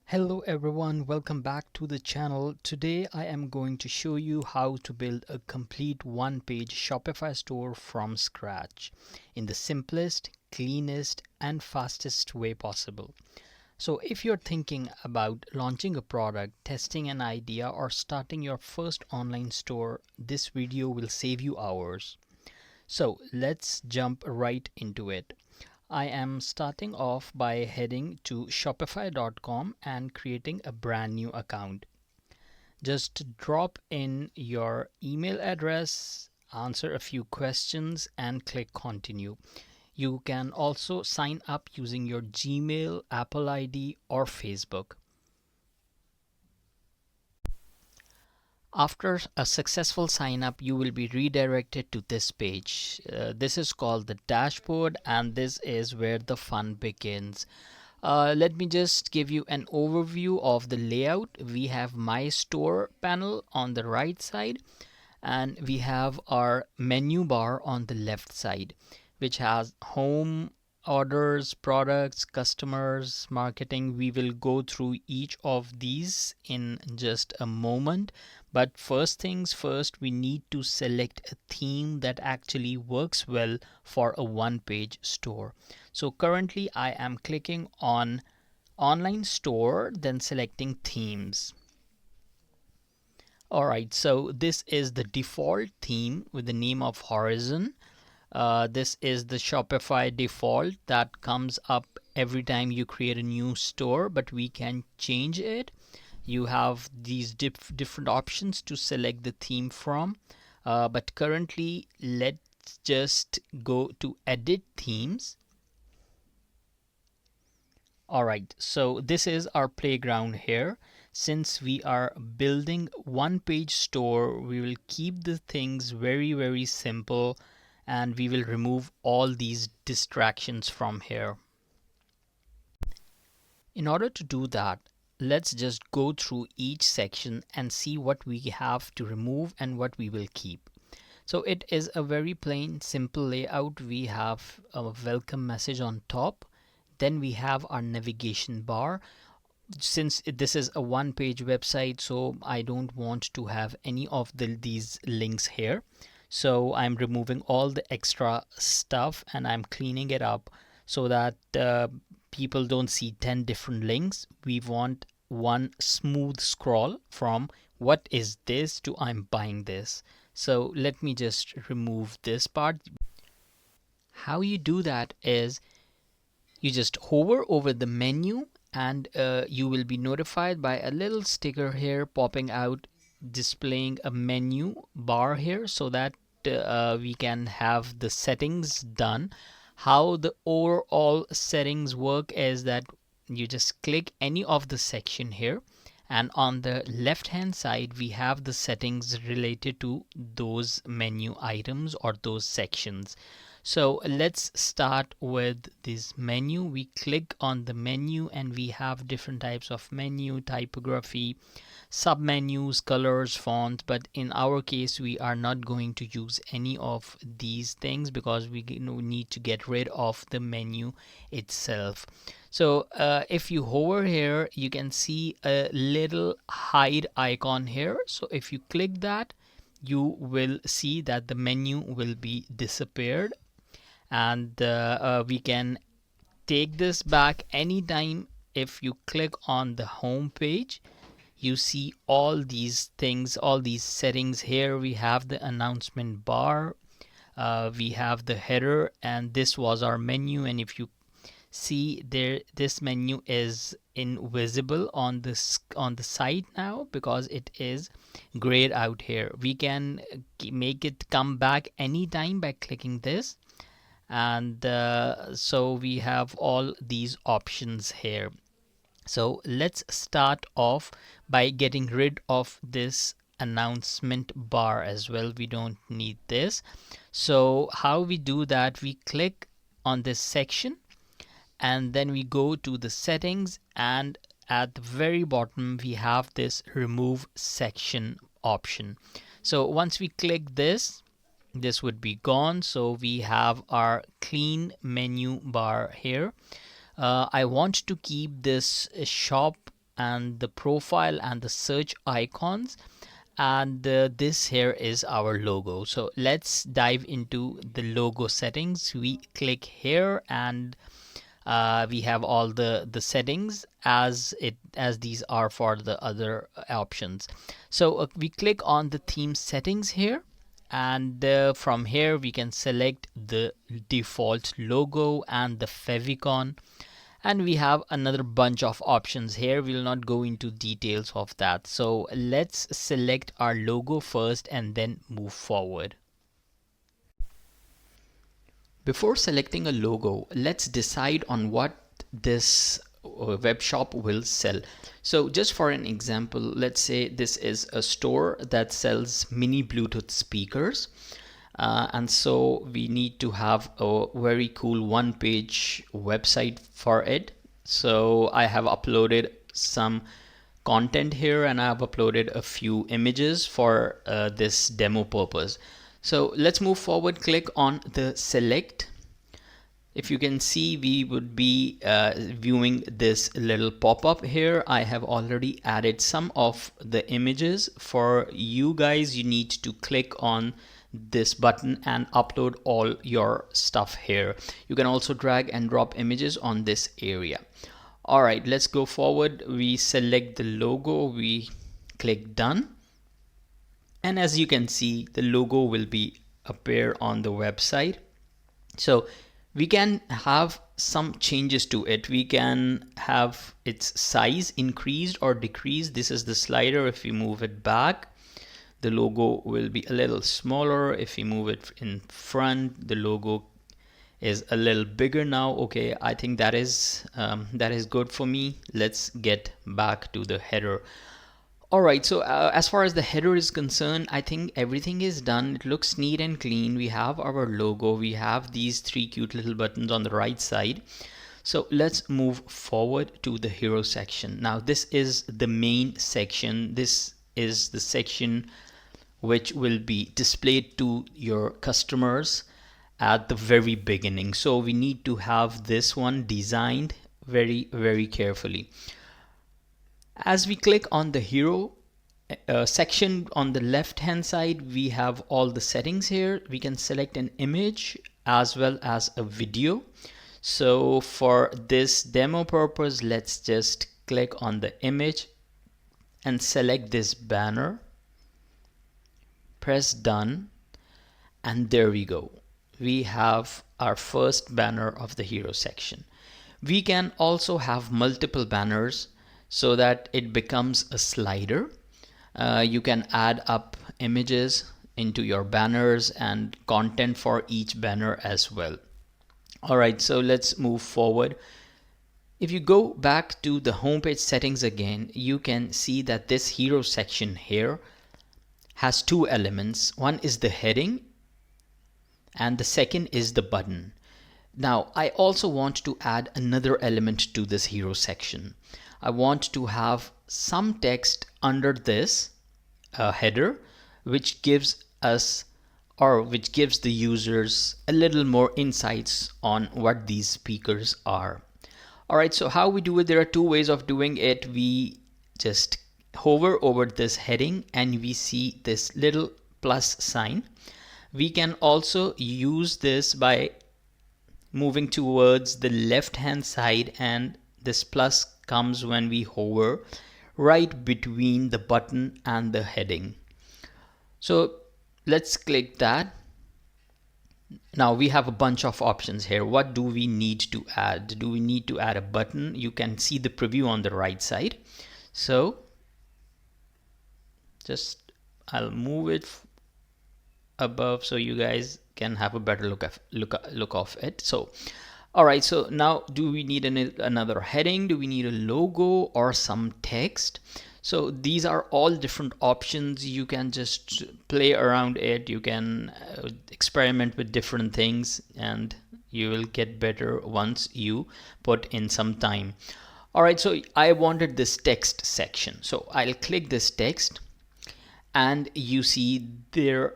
Hello everyone, welcome back to the channel. Today I am going to show you how to build a complete one-page Shopify store from scratch in the simplest, cleanest, and fastest way possible. So if you're thinking about launching a product, testing an idea, or starting your first online store, this video will save you hours. So let's jump right into it. I am starting off by heading to shopify.com and creating a brand new account. Just drop in your email address, answer a few questions, and click continue. You can also sign up using your Gmail, Apple ID, or Facebook. After a successful sign up, you will be redirected to this page. This is called the dashboard, and this is where the fun begins. Let me just give you an overview of the layout. We have my store panel on the right side, and we have our menu bar on the left side, which has home, orders, products, customers, marketing. We will go through each of these in just a moment. But first things first, we need to select a theme that actually works well for a one-page store. So currently I am clicking on online store, then selecting themes. Alright, so this is the default theme with the name of Horizon. This is the Shopify default that comes up every time you create a new store, but we can change it. You have these different options to select the theme from, but currently let's just go to edit themes. Alright, so this is our playground here. Since we are building one page store, we will keep the things very simple, and we will remove all these distractions from here. In order to do that, let's just go through each section and see what we have to remove and what we will keep. So it is a very plain, simple layout. We have a welcome message on top. Then we have our navigation bar. Since this is a one-page website, so I don't want to have any of these links here. So I'm removing all the extra stuff and I'm cleaning it up so that people don't see 10 different links. We want one smooth scroll from what is this to I'm buying this. So let me just remove this part. How you do that is you just hover over the menu, and you will be notified by a little sticker here popping out, displaying a menu bar here so that we can have the settings done. How the overall settings work is that you just click any of the section here, and on the left hand side we have the settings related to those menu items or those sections. So let's start with this menu. We click on the menu and we have different types of menu, typography, submenus, colors, fonts, but in our case we are not going to use any of these things because we need to get rid of the menu itself. So if you hover here, you can see a little hide icon here. So if you click that, you will see that the menu will be disappeared, and we can take this back anytime. If you click on the home page, you see all these things, all these settings here. We have the announcement bar, we have the header, and this was our menu. And if you see there, this menu is invisible on the site now because it is grayed out here. We can make it come back anytime by clicking this, and so we have all these options here. So let's start off by getting rid of this announcement bar as well. We don't need this. So how we do that, we click on this section and then we go to the settings, and at the very bottom we have this remove section option. So once we click this would be gone. So we have our clean menu bar here. I want to keep this shop and the profile and the search icons, and this here is our logo. So let's dive into the logo settings. We click here, and we have all the settings as these are for the other options. So we click on the theme settings here, and from here we can select the default logo and the favicon, and we have another bunch of options here. We'll not go into details of that. So let's select our logo first and then move forward. Before selecting a logo, let's decide on what this web shop will sell. So just for an example, let's say this is a store that sells mini Bluetooth speakers. And so we need to have a very cool one-page website for it. So I have uploaded some content here, and I have uploaded a few images for this demo purpose. So let's move forward. Click on the select. If you can see, we would be viewing this little pop-up here. I have already added some of the images. For you guys, you need to click on this button and upload all your stuff here. You can also drag and drop images on this area. All right, let's go forward. We select the logo, we click done, and as you can see, the logo will be appear on the website. So we can have some changes to it. We can have its size increased or decreased. This is the slider. If we move it back, the logo will be a little smaller. If we move it in front, the logo is a little bigger now. Okay, I think that is good for me. Let's get back to the header. Alright, so as far as the header is concerned, I think everything is done. It looks neat and clean. We have our logo. We have these three cute little buttons on the right side. So let's move forward to the hero section. Now this is the main section. This is the section which will be displayed to your customers at the very beginning. So we need to have this one designed very, very carefully. As we click on the hero section on the left hand side, we have all the settings here. We can select an image as well as a video. So for this demo purpose, let's just click on the image and select this banner. Press done, and there we go. We have our first banner of the hero section. We can also have multiple banners so that it becomes a slider. You can add up images into your banners and content for each banner as well. Alright, so let's move forward. If you go back to the homepage settings again, you can see that this hero section here has two elements. One is the heading and the second is the button. Now I also want to add another element to this hero section. I want to have some text under this header which gives us which gives the users a little more insights on what these speakers are. Alright, so how we do it, there are two ways of doing it. We just hover over this heading and we see this little plus sign. We can also use this by moving towards the left hand side, and this plus comes when we hover right between the button and the heading. So let's click that. Now we have a bunch of options here. What do we need to add? Do we need to add a button? You can see the preview on the right side. So just I'll move it above so you guys can have a better look of it. So alright, so now do we need another heading? Do we need a logo or some text? So these are all different options. You can just play around it. You can experiment with different things and you will get better once you put in some time. Alright, so I wanted this text section. So I'll click this text and you see there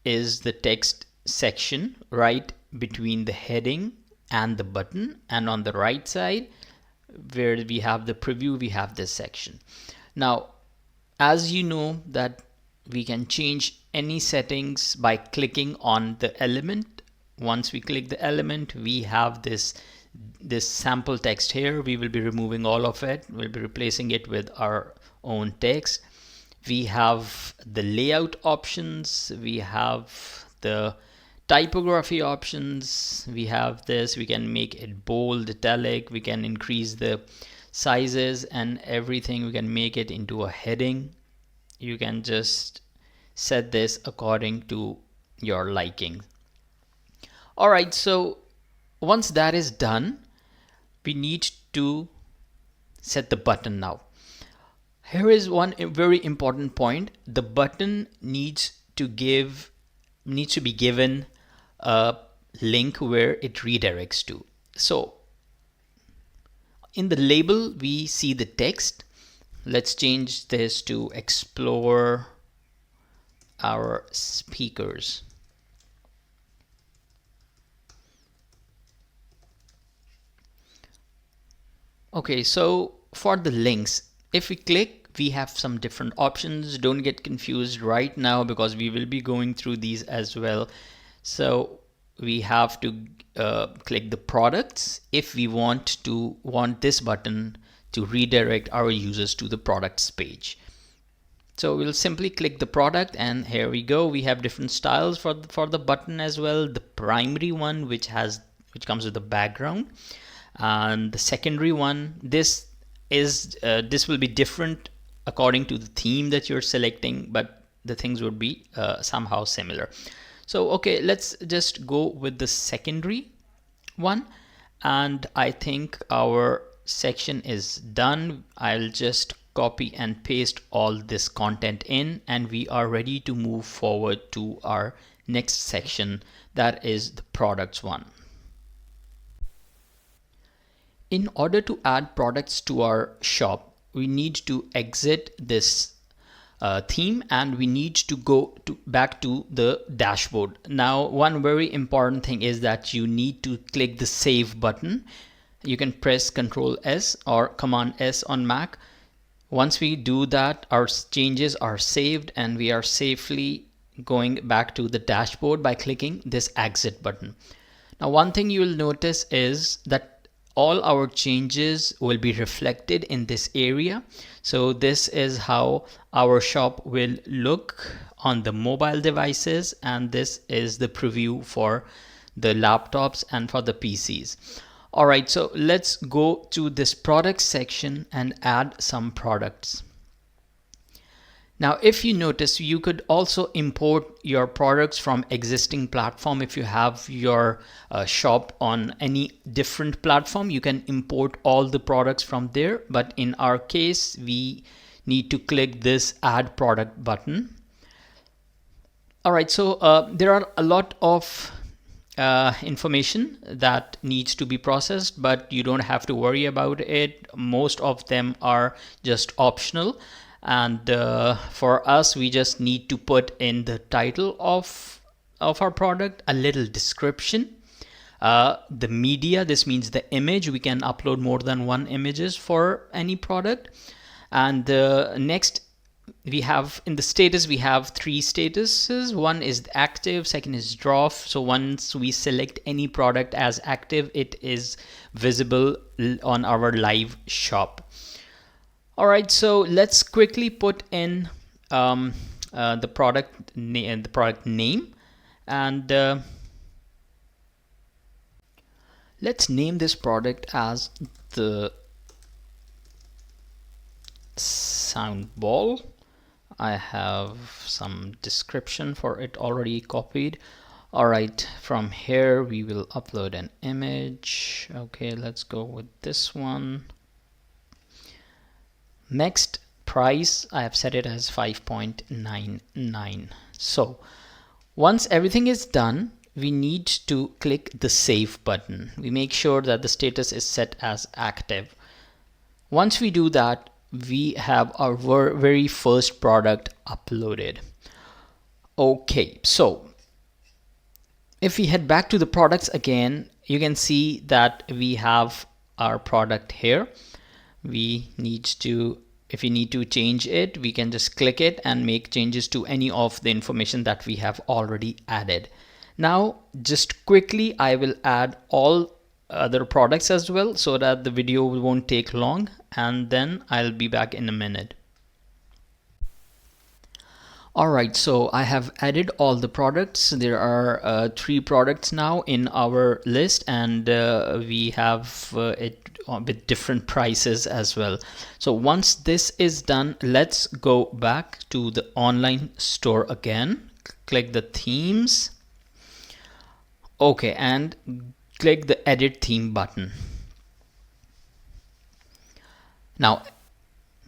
is the text section right between the heading and the button, and on the right side where we have the preview, we have this section. Now, as you know that we can change any settings by clicking on the element. Once we click the element, we have this sample text here. We will be removing all of it. We'll be replacing it with our own text. We have the layout options. We have the typography options. We have this. We can make it bold, italic. We can increase the sizes and everything. We can make it into a heading. You can just set this according to your liking. All right, so once that is done, we need to set the button now. Here is one very important point. The button needs to be given a link where it redirects to. So in the label, we see the text. Let's change this to explore our speakers. Okay, so for the links, if we click, we have some different options. Don't get confused right now because we will be going through these as well. So we have to click the products if we want this button to redirect our users to the products page. So we'll simply click the product, and here we go. We have different styles for the button as well. The primary one, which comes with the background, and the secondary one. This will be different according to the theme that you're selecting, but the things would be somehow similar. So okay, let's just go with the secondary one, and I think our section is done. I'll just copy and paste all this content in, and we are ready to move forward to our next section, that is the products one. In order to add products to our shop, we need to exit this theme, and we need to go back to the dashboard. Now, one very important thing is that you need to click the save button. You can press Ctrl S or Command S on Mac. Once we do that, our changes are saved and we are safely going back to the dashboard by clicking this exit button. Now, one thing you will notice is that all our changes will be reflected in this area. So this is how our shop will look on the mobile devices, and this is the preview for the laptops and for the PCs. All right, so let's go to this product section and add some products. Now, if you notice, you could also import your products from existing platform. If you have your shop on any different platform, you can import all the products from there. But in our case, we need to click this add product button. All right, so there are a lot of information that needs to be processed, but you don't have to worry about it. Most of them are just optional. And for us, we just need to put in the title of our product, a little description, the media, this means the image. We can upload more than one images for any product. And next, we have in the status, we have three statuses. One is active, second is draft. So once we select any product as active, it is visible on our live shop. All right, so let's quickly put in the product name, and let's name this product as the sound ball. I have some description for it already copied. All right, from here we will upload an image. Okay, let's go with this one. Next, price, I have set it as 5.99. So once everything is done, we need to click the save button. We make sure that the status is set as active. Once we do that, we have our very first product uploaded. Okay, so if we head back to the products again, you can see that we have our product here. We need to, if we need to change it, we can just click it and make changes to any of the information that we have already added. Now just quickly I will add all other products as well so that the video won't take long, and then I'll be back in a minute. Alright, so I have added all the products. There are 3 products now in our list, and we have it with different prices as well. So once this is done, let's go back to the online store again. Click the themes. Okay, and click the edit theme button. Now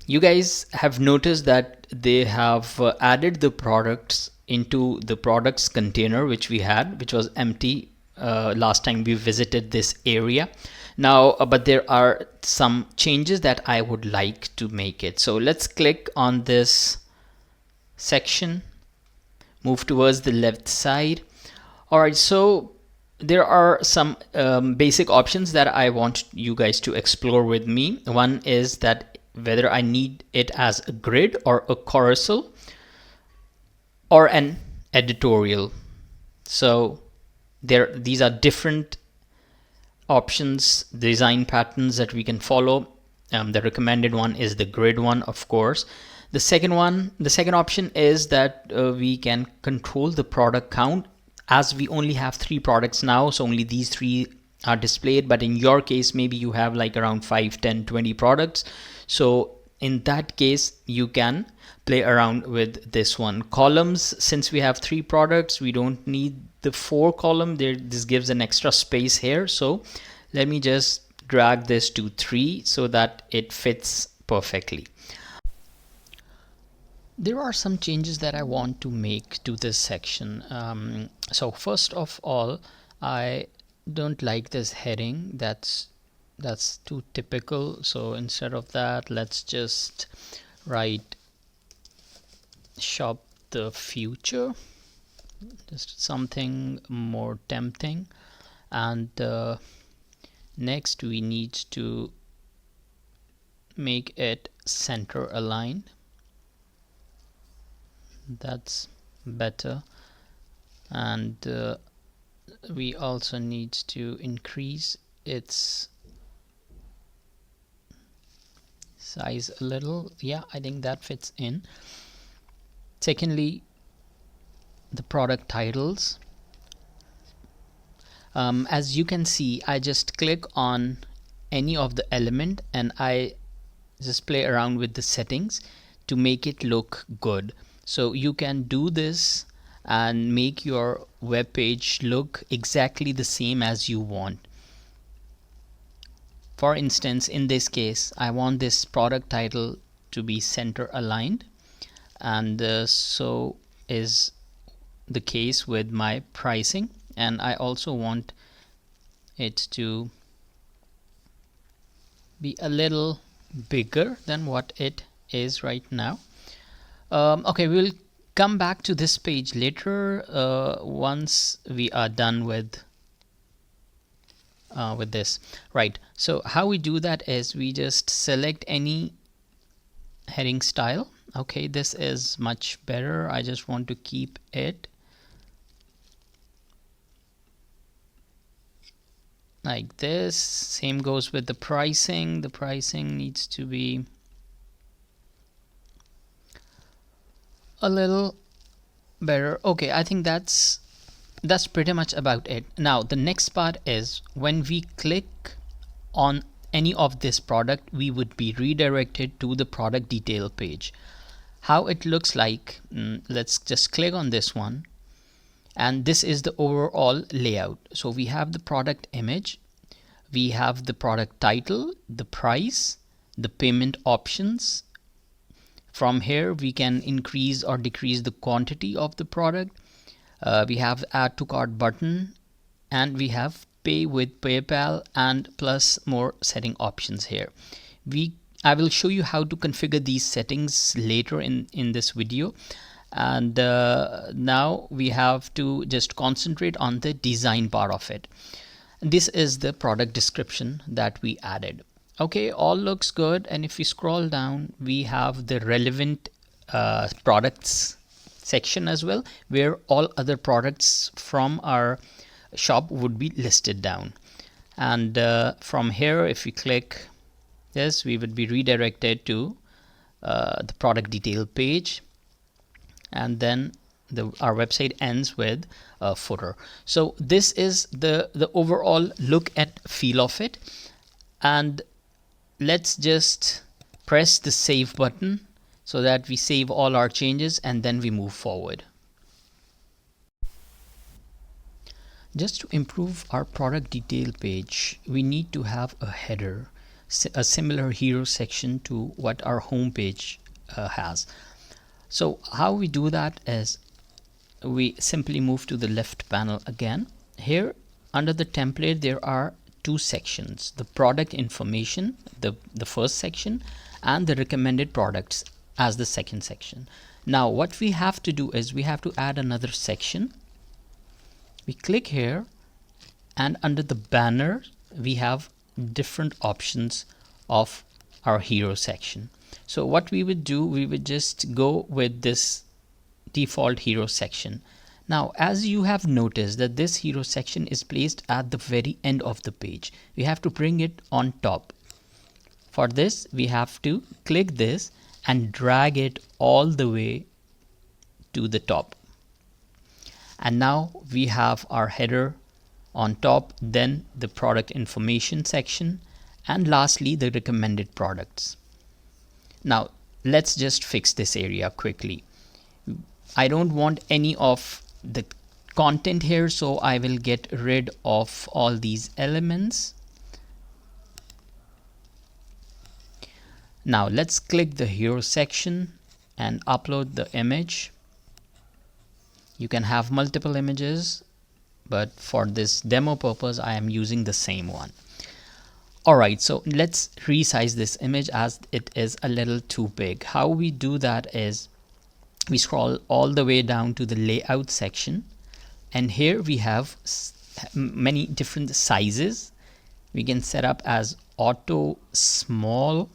you guys have noticed that they have added the products into the products container which we had, which was empty last time we visited this area. Now but there are some changes that I would like to make it. So let's click on this section, move towards the left side. Alright, so there are some basic options that I want you guys to explore with me. One is that whether I need it as a grid or a carousel or an editorial. So these are different options, design patterns that we can follow. The recommended one is the grid one, of course. The second option is that we can control the product count. As we only have 3 products now, so only these 3 are displayed, but in your case maybe you have like around 5, 10, 20 products. So in that case you can play around with this one. Columns, since we have 3 products, we don't need the 4 column there. This gives an extra space here, so let me just drag this to 3 so that it fits perfectly. There are some changes that I want to make to this section. So first of all, I don't like this heading. That's too typical. So instead of that, let's just write shop the future, just something more tempting. And next we need to make it center aligned. That's better. And we also need to increase its size a little. Yeah, I think that fits in. Secondly, the product titles. As you can see, I just click on any of the element and I just play around with the settings to make it look good. So you can do this and make your web page look exactly the same as you want. For instance, in this case, I want this product title to be center aligned, and so is the case with my pricing, and I also want it to be a little bigger than what it is right now. Okay, we'll come back to this page later once we are done with this. Right, so how we do that is we just select any heading style. Okay, this is much better. I just want to keep it like this. Same goes with the pricing. The pricing needs to be a little better. Okay, I think that's pretty much about it. Now the next part is when we click on any of this product, we would be redirected to the product detail page. How it looks like, let's just click on this one, and this is the overall layout. So we have the product image, we have the product title, the price, the payment options. From here we can increase or decrease the quantity of the product. We have add to cart button, and we have pay with PayPal and plus more setting options here. I will show you how to configure these settings later in this video, and now we have to just concentrate on the design part of it. This is the product description that we added. Okay, all looks good. And if we scroll down, we have the relevant products section as well, where all other products from our shop would be listed down. And from here, if we click this, we would be redirected to the product detail page, and then our website ends with a footer. So this is the overall look and feel of it. And let's just press the save button so that we save all our changes, and then we move forward. Just to improve our product detail page, we need to have a header, a similar hero section to what our home page has. So how we do that is we simply move to the left panel again. Here under the template, there are two sections: the product information, the first section, and the recommended products as the second section. Now what we have to do is we have to add another section. We click here, and under the banner we have different options of our hero section. So what we would do, we would just go with this default hero section. Now as you have noticed that this hero section is placed at the very end of the page, we have to bring it on top. For this we have to click this and drag it all the way to the top. And now we have our header on top, then the product information section, and lastly the recommended products. Now let's just fix this area quickly. I don't want any of the content here, so I will get rid of all these elements. Now let's click the hero section and upload the image. You can have multiple images, but for this demo purpose I am using the same one. Alright, so let's resize this image as it is a little too big. How we do that is we scroll all the way down to the layout section, and here we have many different sizes. We can set up as auto, small,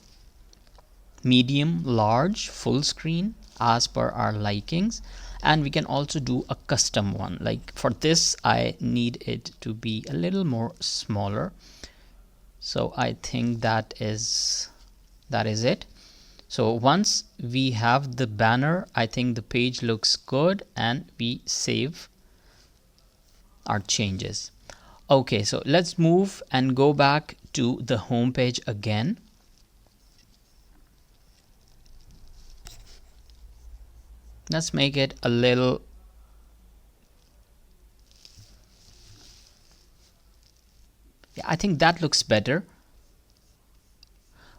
medium, large, full screen as per our likings. And we can also do a custom one. Like for this I need it to be a little more smaller, so I think that is it. So once we have the banner, I think the page looks good, and we save our changes. Okay, so let's move and go back to the home page again. Let's make it a little, yeah, I think that looks better.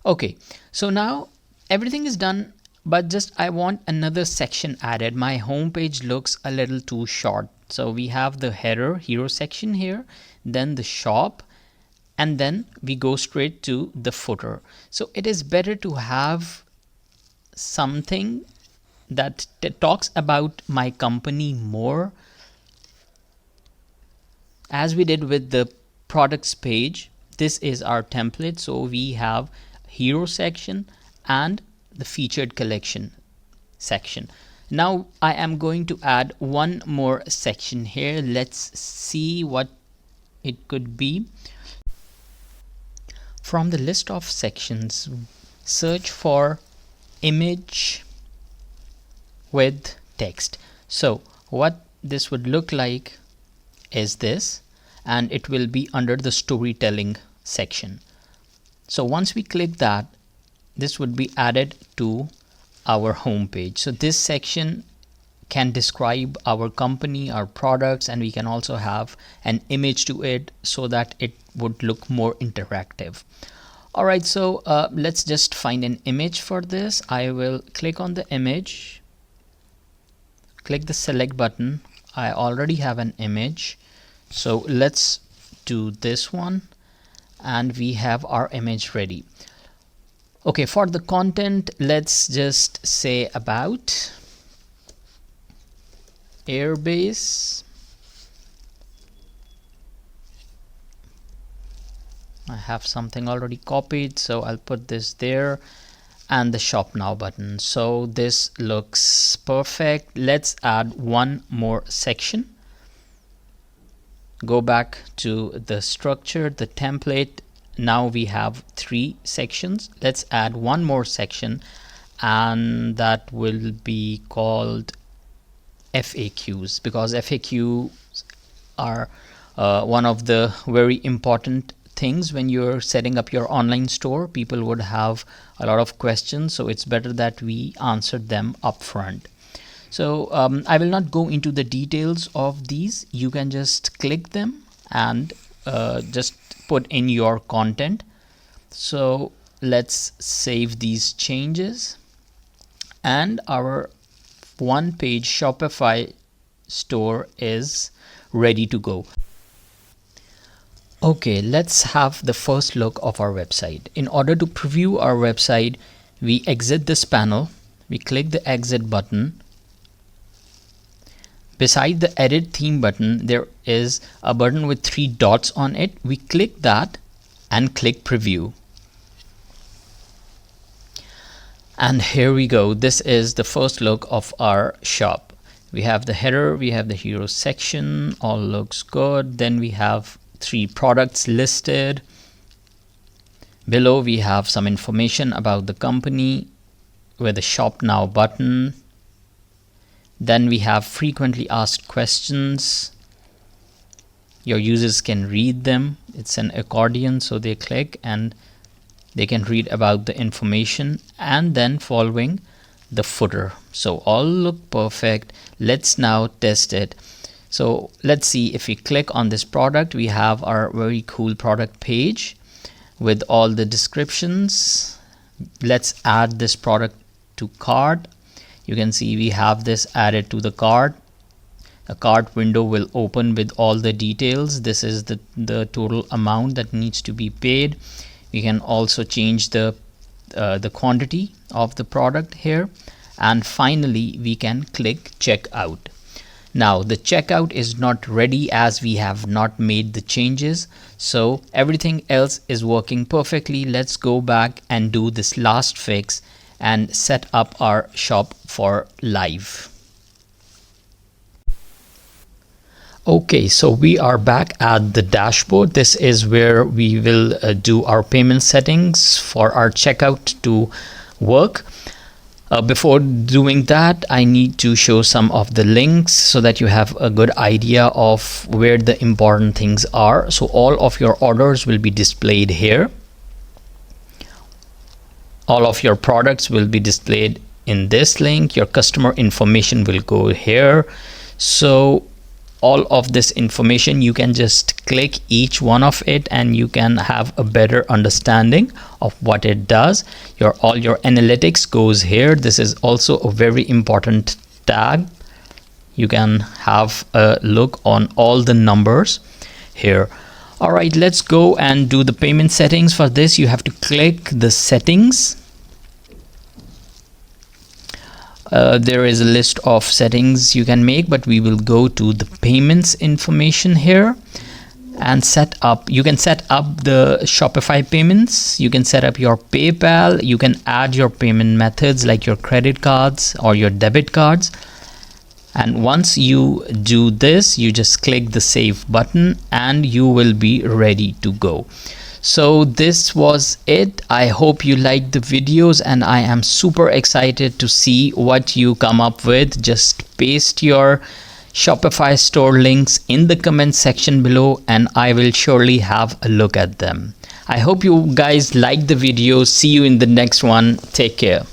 Okay, so now everything is done, but just I want another section added. My home page looks a little too short. So we have the header hero section here, then the shop, and then we go straight to the footer. So it is better to have something that talks about my company more, as we did with the products page. This is our template, so we have hero section and the featured collection section. Now I am going to add one more section here. Let's see what it could be. From the list of sections, search for image with text. So what this would look like is this, and it will be under the storytelling section. So once we click that, this would be added to our home page. So this section can describe our company, our products, and we can also have an image to it so that it would look more interactive. Alright, so let's just find an image for this. I will click on the image, click the select button. I already have an image, so let's do this one, and we have our image ready. Okay, for the content, let's just say about airbase I have something already copied, so I'll put this there, and the shop now button. So this looks perfect. Let's add one more section. Go back to the structure, the template. Now we have 3 sections. Let's add one more section, and that will be called FAQs, because FAQs are one of the very important things when you're setting up your online store. People would have a lot of questions, so it's better that we answer them upfront. So I will not go into the details of these. You can just click them and just put in your content. So let's save these changes, and our one-page Shopify store is ready to go. Okay, let's have the first look of our website. In order to preview our website, we exit this panel, we click the exit button. Beside the edit theme button, there is a button with 3 dots on it. We click that and click preview. And here we go. This is the first look of our shop. We have the header, we have the hero section, all looks good. Then we have 3 products listed. Below we have some information about the company with the shop now button. Then we have frequently asked questions. Your users can read them. It's an accordion, so they click and they can read about the information, and then following the footer. So all look perfect. Let's now test it. So let's see, if we click on this product, we have our very cool product page with all the descriptions. Let's add this product to cart. You can see we have this added to the cart. A cart window will open with all the details. This is the total amount that needs to be paid. We can also change the quantity of the product here, and finally we can click checkout. Now the checkout is not ready as we have not made the changes, so everything else is working perfectly. Let's go back and do this last fix and set up our shop for live. Okay, so we are back at the dashboard. This is where we will do our payment settings for our checkout to work. Before doing that, I need to show some of the links so that you have a good idea of where the important things are. So all of your orders will be displayed here. All of your products will be displayed in this link. Your customer information will go here. So all of this information, you can just click each one of it and you can have a better understanding of what it does. All your analytics goes here. This is also a very important tag. You can have a look on all the numbers here. All right, let's go and do the payment settings. For this, you have to click the settings. There is a list of settings you can make, but we will go to the payments information here and set up. You can set up the Shopify payments. You can set up your PayPal. You can add your payment methods like your credit cards or your debit cards. And once you do this, you just click the save button and you will be ready to go. So this was it. I hope you liked the videos and I am super excited to see what you come up with. Just paste your Shopify store links in the comment section below and I will surely have a look at them. I hope you guys liked the video. See you in the next one. Take care.